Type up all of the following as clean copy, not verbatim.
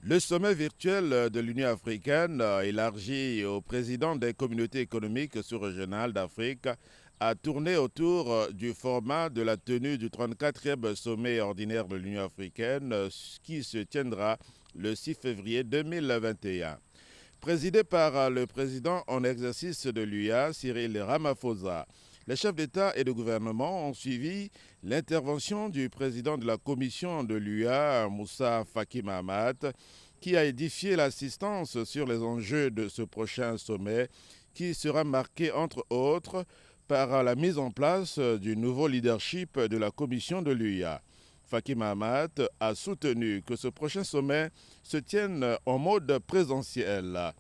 Le sommet virtuel de l'Union africaine, élargi aux présidents des communautés économiques sous-régionales d'Afrique, a tourné autour du format de la tenue du 34e sommet ordinaire de l'Union africaine qui se tiendra le 6 février 2021. Présidé par le président en exercice de l'UA, Cyril Ramaphosa, les chefs d'État et de gouvernement ont suivi l'intervention du président de la commission de l'UA, Moussa Faki Mahamat, qui a édifié l'assistance sur les enjeux de ce prochain sommet qui sera marqué entre autres par la mise en place du nouveau leadership de la commission de l'UA. Faki Mahamat a soutenu que ce prochain sommet se tienne en mode présentiel.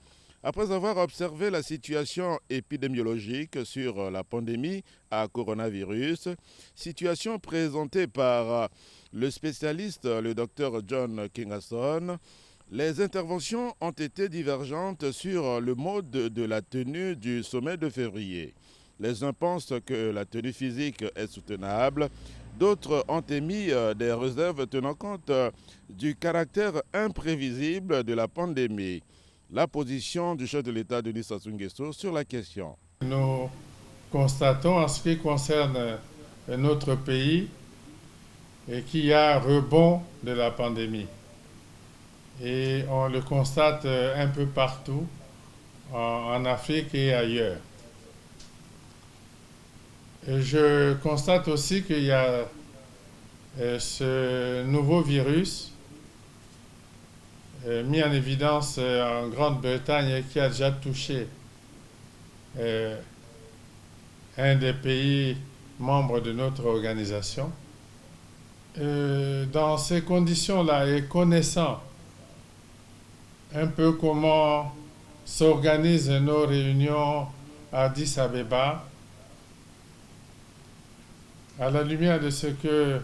Après avoir observé la situation épidémiologique sur la pandémie à coronavirus, situation présentée par le spécialiste, le Dr John Kingason, les interventions ont été divergentes sur le mode de la tenue du sommet de février. Les uns pensent que la tenue physique est soutenable, d'autres ont émis des réserves tenant compte du caractère imprévisible de la pandémie. La position du chef de l'État, Denis Sassou Nguesso, sur la question. Nous constatons en ce qui concerne notre pays qu'il y a un rebond de la pandémie. Et on le constate un peu partout, en Afrique et ailleurs. Et je constate aussi qu'il y a ce nouveau virus mis en évidence en Grande-Bretagne qui a déjà touché un des pays membres de notre organisation. Dans ces conditions-là et connaissant un peu comment s'organisent nos réunions à Addis Abeba, à la lumière de ce que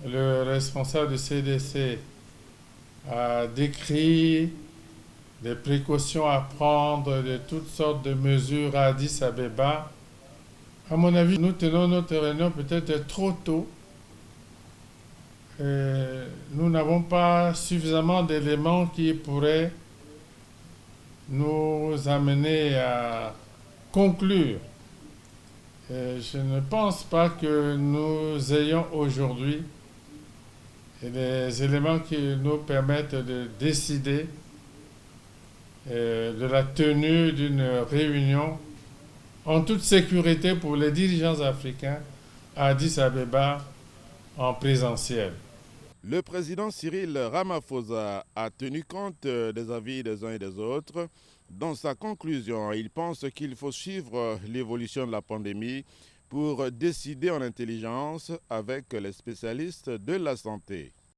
le responsable du CDC a décrit, des précautions à prendre, de toutes sortes de mesures à Addis Abeba, à mon avis, nous tenons notre réunion peut-être trop tôt. Nous n'avons pas suffisamment d'éléments qui pourraient nous amener à conclure. Je ne pense pas que nous ayons aujourd'hui les éléments qui nous permettent de décider de la tenue d'une réunion en toute sécurité pour les dirigeants africains à Addis Abeba en présentiel. Le président Cyril Ramaphosa a tenu compte des avis des uns et des autres. Dans sa conclusion, il pense qu'il faut suivre l'évolution de la pandémie pour décider en intelligence avec les spécialistes de la santé.